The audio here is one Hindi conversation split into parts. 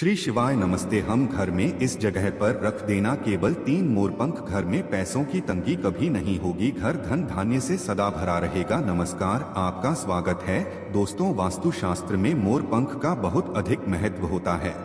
श्री शिवाय नमस्ते। हम घर में इस जगह पर रख देना केवल 3 मोरपंख। घर में पैसों की तंगी कभी नहीं होगी। घर धन धान्य से सदा भरा रहेगा। नमस्कार, आपका स्वागत है। दोस्तों, वास्तुशास्त्र में मोरपंख का बहुत अधिक महत्व होता है।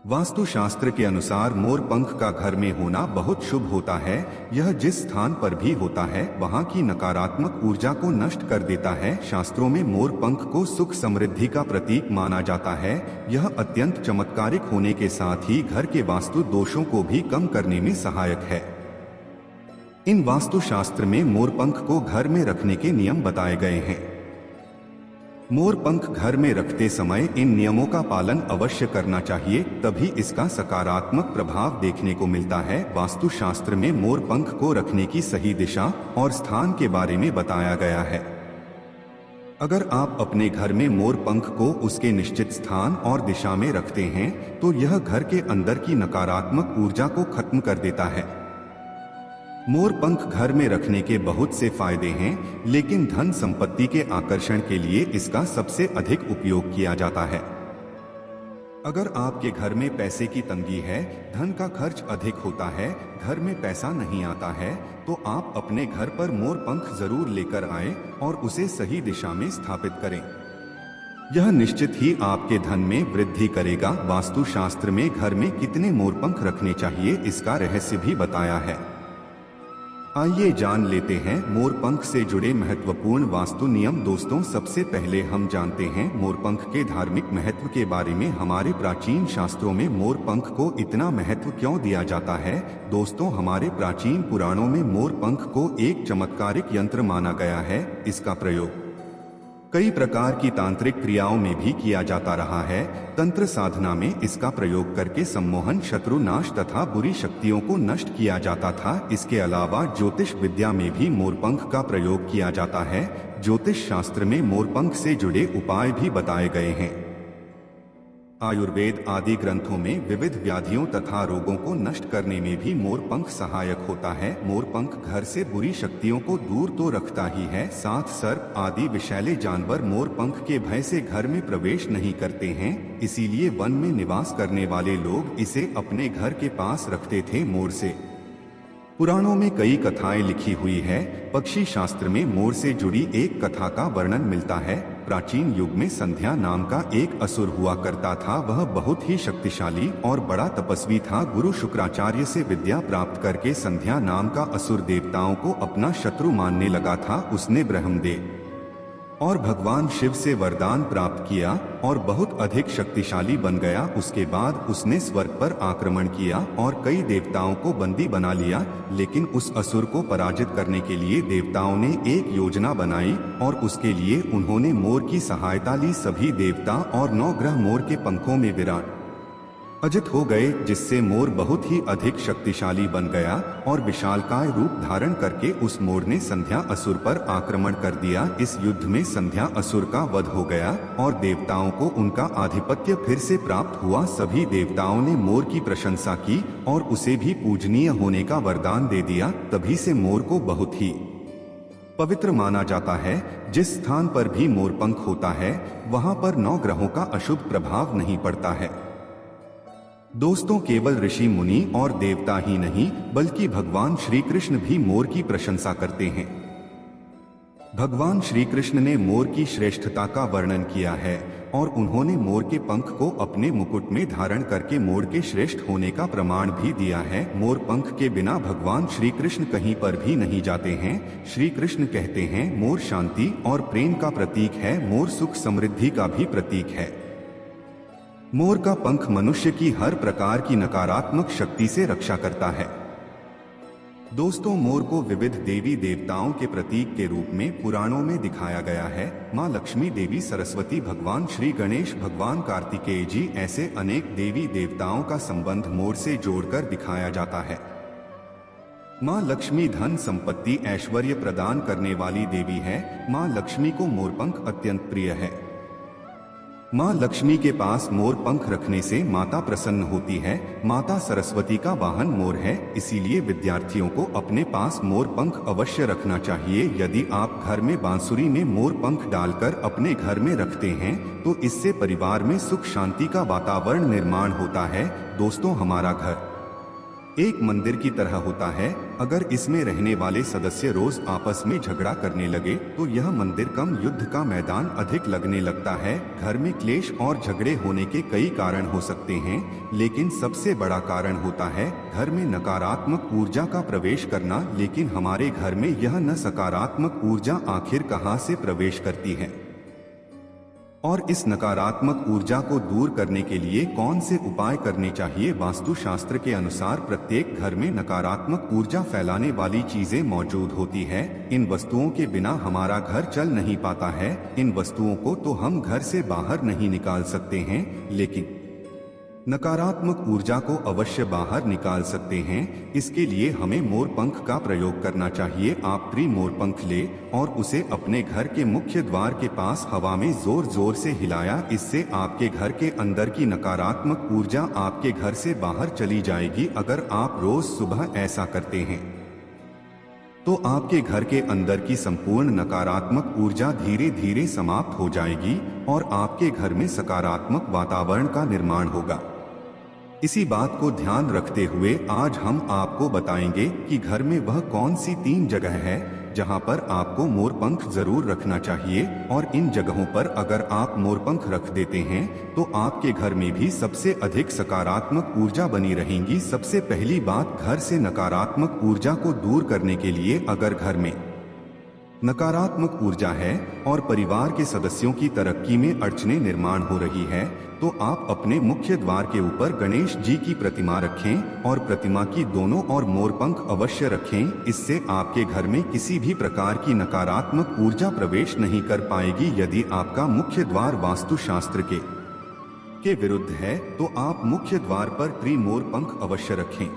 वास्तुशास्त्र के अनुसार मोरपंख का घर में होना बहुत शुभ होता है। यह जिस स्थान पर भी होता है वहां की नकारात्मक ऊर्जा को नष्ट कर देता है। शास्त्रों में मोरपंख को सुख समृद्धि का प्रतीक माना जाता है। यह अत्यंत चमत्कारिक होने के साथ ही घर के वास्तु दोषों को भी कम करने में सहायक है। इन वास्तुशास्त्र में मोरपंख को घर में रखने के नियम बताए गए हैं। मोरपंख घर में रखते समय इन नियमों का पालन अवश्य करना चाहिए, तभी इसका सकारात्मक प्रभाव देखने को मिलता है। वास्तुशास्त्र में मोरपंख को रखने की सही दिशा और स्थान के बारे में बताया गया है। अगर आप अपने घर में मोरपंख को उसके निश्चित स्थान और दिशा में रखते हैं तो यह घर के अंदर की नकारात्मक ऊर्जा को खत्म कर देता है। मोरपंख घर में रखने के बहुत से फायदे हैं, लेकिन धन संपत्ति के आकर्षण के लिए इसका सबसे अधिक उपयोग किया जाता है। अगर आपके घर में पैसे की तंगी है, धन का खर्च अधिक होता है, घर में पैसा नहीं आता है, तो आप अपने घर पर मोरपंख जरूर लेकर आएं और उसे सही दिशा में स्थापित करें। यह निश्चित ही आपके धन में वृद्धि करेगा। वास्तुशास्त्र में घर में कितने मोरपंख रखने चाहिए, इसका रहस्य भी बताया है। आइए जान लेते हैं मोरपंख से जुड़े महत्वपूर्ण वास्तु नियम। दोस्तों, सबसे पहले हम जानते हैं मोरपंख के धार्मिक महत्व के बारे में। हमारे प्राचीन शास्त्रों में मोरपंख को इतना महत्व क्यों दिया जाता है? दोस्तों, हमारे प्राचीन पुराणों में मोरपंख को एक चमत्कारिक यंत्र माना गया है। इसका प्रयोग कई प्रकार की तांत्रिक क्रियाओं में भी किया जाता रहा है। तंत्र साधना में इसका प्रयोग करके सम्मोहन, शत्रु नाश तथा बुरी शक्तियों को नष्ट किया जाता था। इसके अलावा ज्योतिष विद्या में भी मोरपंख का प्रयोग किया जाता है। ज्योतिष शास्त्र में मोरपंख से जुड़े उपाय भी बताए गए हैं। आयुर्वेद आदि ग्रंथों में विविध व्याधियों तथा रोगों को नष्ट करने में भी मोरपंख सहायक होता है। मोरपंख घर से बुरी शक्तियों को दूर तो रखता ही है, साथ सर्प आदि विषैले जानवर मोरपंख के भय से घर में प्रवेश नहीं करते हैं। इसीलिए वन में निवास करने वाले लोग इसे अपने घर के पास रखते थे। मोर से पुराणों में कई कथाएं लिखी हुई है। पक्षी शास्त्र में मोर से जुड़ी एक कथा का वर्णन मिलता है। प्राचीन युग में संध्या नाम का एक असुर हुआ करता था। वह बहुत ही शक्तिशाली और बड़ा तपस्वी था। गुरु शुक्राचार्य से विद्या प्राप्त करके संध्या नाम का असुर देवताओं को अपना शत्रु मानने लगा था। उसने ब्रह्मदेव और भगवान शिव से वरदान प्राप्त किया और बहुत अधिक शक्तिशाली बन गया। उसके बाद उसने स्वर्ग पर आक्रमण किया और कई देवताओं को बंदी बना लिया। लेकिन उस असुर को पराजित करने के लिए देवताओं ने एक योजना बनाई और उसके लिए उन्होंने मोर की सहायता ली। सभी देवता और 9 ग्रह मोर के पंखों में विराट अजित हो गए, जिससे मोर बहुत ही अधिक शक्तिशाली बन गया और विशालकाय रूप धारण करके उस मोर ने संध्या असुर पर आक्रमण कर दिया। इस युद्ध में संध्या असुर का वध हो गया और देवताओं को उनका आधिपत्य फिर से प्राप्त हुआ। सभी देवताओं ने मोर की प्रशंसा की और उसे भी पूजनीय होने का वरदान दे दिया। तभी से मोर को बहुत ही पवित्र माना जाता है। जिस स्थान पर भी मोरपंख होता है वहां पर 9 ग्रहों का अशुभ प्रभाव नहीं पड़ता है। दोस्तों, केवल ऋषि मुनि और देवता ही नहीं बल्कि भगवान श्री कृष्ण भी मोर की प्रशंसा करते हैं। भगवान श्री कृष्ण ने मोर की श्रेष्ठता का वर्णन किया है और उन्होंने मोर के पंख को अपने मुकुट में धारण करके मोर के श्रेष्ठ होने का प्रमाण भी दिया है। मोर पंख के बिना भगवान श्री कृष्ण कहीं पर भी नहीं जाते हैं। श्री कृष्ण कहते हैं, मोर शांति और प्रेम का प्रतीक है, मोर सुख समृद्धि का भी प्रतीक है। मोर का पंख मनुष्य की हर प्रकार की नकारात्मक शक्ति से रक्षा करता है। दोस्तों, मोर को विविध देवी देवताओं के प्रतीक के रूप में पुराणों में दिखाया गया है। माँ लक्ष्मी, देवी सरस्वती, भगवान श्री गणेश, भगवान कार्तिकेय जी, ऐसे अनेक देवी देवताओं का संबंध मोर से जोड़कर दिखाया जाता है। माँ लक्ष्मी धन संपत्ति ऐश्वर्य प्रदान करने वाली देवी है। माँ लक्ष्मी को मोरपंख अत्यंत प्रिय है। माँ लक्ष्मी के पास मोर पंख रखने से माता प्रसन्न होती है। माता सरस्वती का वाहन मोर है, इसीलिए विद्यार्थियों को अपने पास मोर पंख अवश्य रखना चाहिए। यदि आप घर में बांसुरी में मोर पंख डालकर अपने घर में रखते हैं तो इससे परिवार में सुख शांति का वातावरण निर्माण होता है। दोस्तों, हमारा घर एक मंदिर की तरह होता है। अगर इसमें रहने वाले सदस्य रोज आपस में झगड़ा करने लगे तो यह मंदिर कम, युद्ध का मैदान अधिक लगने लगता है। घर में क्लेश और झगड़े होने के कई कारण हो सकते हैं, लेकिन सबसे बड़ा कारण होता है घर में नकारात्मक ऊर्जा का प्रवेश करना। लेकिन हमारे घर में यह न सकारात्मक ऊर्जा आखिर कहां से प्रवेश करती है, और इस नकारात्मक ऊर्जा को दूर करने के लिए कौन से उपाय करने चाहिए? वास्तु शास्त्र के अनुसार प्रत्येक घर में नकारात्मक ऊर्जा फैलाने वाली चीजें मौजूद होती है। इन वस्तुओं के बिना हमारा घर चल नहीं पाता है। इन वस्तुओं को तो हम घर से बाहर नहीं निकाल सकते हैं, लेकिन नकारात्मक ऊर्जा को अवश्य बाहर निकाल सकते हैं। इसके लिए हमें मोर पंख का प्रयोग करना चाहिए। आप मोर पंख ले और उसे अपने घर के मुख्य द्वार के पास हवा में जोर जोर से हिलाया। इससे आपके घर के अंदर की नकारात्मक ऊर्जा आपके घर से बाहर चली जाएगी। अगर आप रोज सुबह ऐसा करते हैं तो आपके घर के अंदर की संपूर्ण नकारात्मक ऊर्जा धीरे धीरे समाप्त हो जाएगी और आपके घर में सकारात्मक वातावरण का निर्माण होगा। इसी बात को ध्यान रखते हुए आज हम आपको बताएंगे कि घर में वह कौन सी 3 जगह है जहां पर आपको मोरपंख जरूर रखना चाहिए। और इन जगहों पर अगर आप मोरपंख रख देते हैं तो आपके घर में भी सबसे अधिक सकारात्मक ऊर्जा बनी रहेंगी। सबसे पहली बात, घर से नकारात्मक ऊर्जा को दूर करने के लिए अगर घर में नकारात्मक ऊर्जा है और परिवार के सदस्यों की तरक्की में अड़चनें निर्माण हो रही है तो आप अपने मुख्य द्वार के ऊपर गणेश जी की प्रतिमा रखें और प्रतिमा की दोनों ओर मोरपंख अवश्य रखें। इससे आपके घर में किसी भी प्रकार की नकारात्मक ऊर्जा प्रवेश नहीं कर पाएगी। यदि आपका मुख्य द्वार वास्तु शास्त्र के विरुद्ध है तो आप मुख्य द्वार पर मोरपंख अवश्य रखें।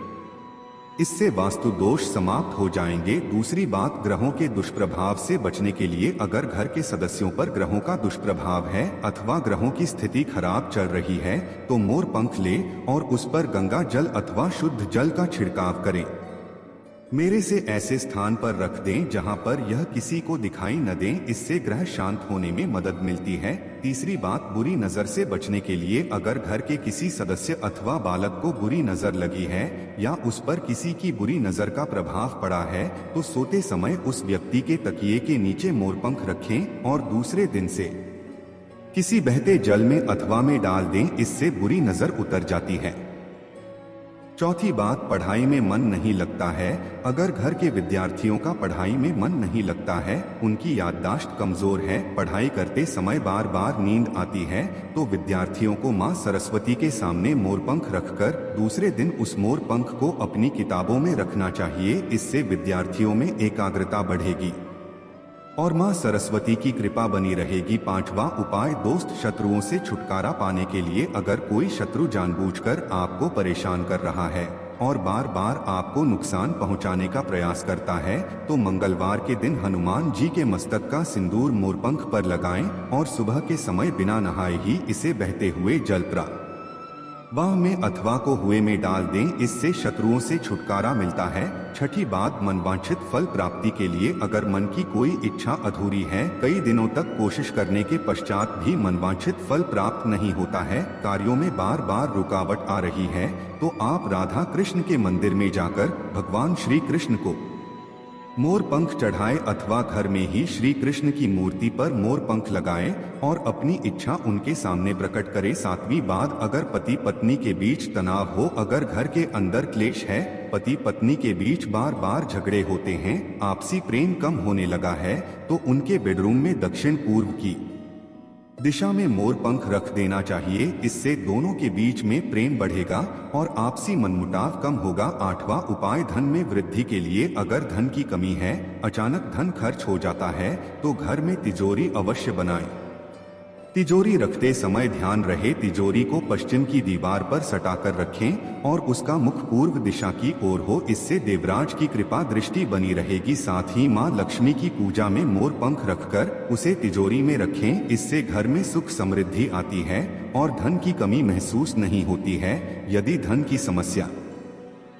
इससे वास्तु दोष समाप्त हो जाएंगे। दूसरी बात, ग्रहों के दुष्प्रभाव से बचने के लिए अगर घर के सदस्यों पर ग्रहों का दुष्प्रभाव है अथवा ग्रहों की स्थिति खराब चल रही है तो मोर पंख ले और उस पर गंगा जल अथवा शुद्ध जल का छिड़काव करें। मेरे से ऐसे स्थान पर रख दें जहां पर यह किसी को दिखाई न दें। इससे ग्रह शांत होने में मदद मिलती है। तीसरी बात, बुरी नजर से बचने के लिए अगर घर के किसी सदस्य अथवा बालक को बुरी नजर लगी है या उस पर किसी की बुरी नजर का प्रभाव पड़ा है तो सोते समय उस व्यक्ति के तकिए के नीचे मोरपंख रखें और दूसरे दिन से किसी बहते जल में अथवा में डाल दें। इससे बुरी नजर उतर जाती है। चौथी बात, पढ़ाई में मन नहीं लगता है। अगर घर के विद्यार्थियों का पढ़ाई में मन नहीं लगता है, उनकी याददाश्त कमजोर है, पढ़ाई करते समय बार बार नींद आती है तो विद्यार्थियों को मां सरस्वती के सामने मोरपंख रखकर दूसरे दिन उस मोरपंख को अपनी किताबों में रखना चाहिए। इससे विद्यार्थियों में एकाग्रता बढ़ेगी और मां सरस्वती की कृपा बनी रहेगी। पांचवा उपाय, दोस्त शत्रुओं से छुटकारा पाने के लिए अगर कोई शत्रु जानबूझकर आपको परेशान कर रहा है और बार बार आपको नुकसान पहुंचाने का प्रयास करता है तो मंगलवार के दिन हनुमान जी के मस्तक का सिंदूर मोरपंख पर लगाएं और सुबह के समय बिना नहाए ही इसे बहते हुए जल वाह में अथवा को हुए में डाल दें। इससे शत्रुओं से छुटकारा मिलता है। छठी बात, मनवांछित फल प्राप्ति के लिए अगर मन की कोई इच्छा अधूरी है, कई दिनों तक कोशिश करने के पश्चात भी मनवांछित फल प्राप्त नहीं होता है, कार्यों में बार बार रुकावट आ रही है तो आप राधा कृष्ण के मंदिर में जाकर भगवान श्री कृष्ण को मोरपंख चढ़ाएं अथवा घर में ही श्री कृष्ण की मूर्ति पर मोरपंख लगाएं और अपनी इच्छा उनके सामने प्रकट करें। सातवीं बात, अगर पति पत्नी के बीच तनाव हो, अगर घर के अंदर क्लेश है, पति पत्नी के बीच बार बार झगड़े होते हैं, आपसी प्रेम कम होने लगा है तो उनके बेडरूम में दक्षिण पूर्व की दिशा में मोरपंख रख देना चाहिए। इससे दोनों के बीच में प्रेम बढ़ेगा और आपसी मनमुटाव कम होगा। आठवां उपाय, धन में वृद्धि के लिए अगर धन की कमी है, अचानक धन खर्च हो जाता है तो घर में तिजोरी अवश्य बनाएं। तिजोरी रखते समय ध्यान रहे तिजोरी को पश्चिम की दीवार पर सटाकर रखें और उसका मुख पूर्व दिशा की ओर हो। इससे देवराज की कृपा दृष्टि बनी रहेगी। साथ ही मां लक्ष्मी की पूजा में मोर पंख रखकर उसे तिजोरी में रखें। इससे घर में सुख समृद्धि आती है और धन की कमी महसूस नहीं होती है। यदि धन की समस्या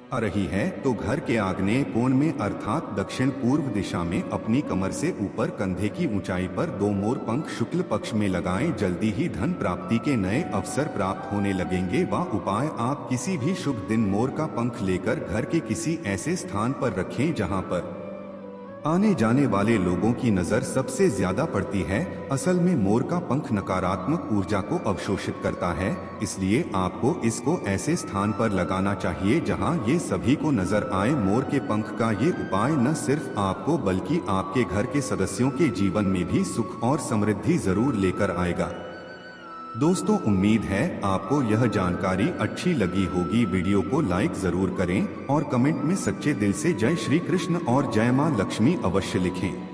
आ रही है तो घर के आग्नेय कोण में अर्थात दक्षिण पूर्व दिशा में अपनी कमर से ऊपर कंधे की ऊंचाई पर 2 मोर पंख शुक्ल पक्ष में लगाएं। जल्दी ही धन प्राप्ति के नए अवसर प्राप्त होने लगेंगे। वह उपाय आप किसी भी शुभ दिन मोर का पंख लेकर घर के किसी ऐसे स्थान पर रखें जहां पर आने जाने वाले लोगों की नजर सबसे ज्यादा पड़ती है। असल में मोर का पंख नकारात्मक ऊर्जा को अवशोषित करता है, इसलिए आपको इसको ऐसे स्थान पर लगाना चाहिए जहां ये सभी को नजर आए। मोर के पंख का ये उपाय न सिर्फ आपको बल्कि आपके घर के सदस्यों के जीवन में भी सुख और समृद्धि जरूर लेकर आएगा। दोस्तों, उम्मीद है आपको यह जानकारी अच्छी लगी होगी। वीडियो को लाइक जरूर करें और कमेंट में सच्चे दिल से जय श्री कृष्ण और जय मां लक्ष्मी अवश्य लिखें।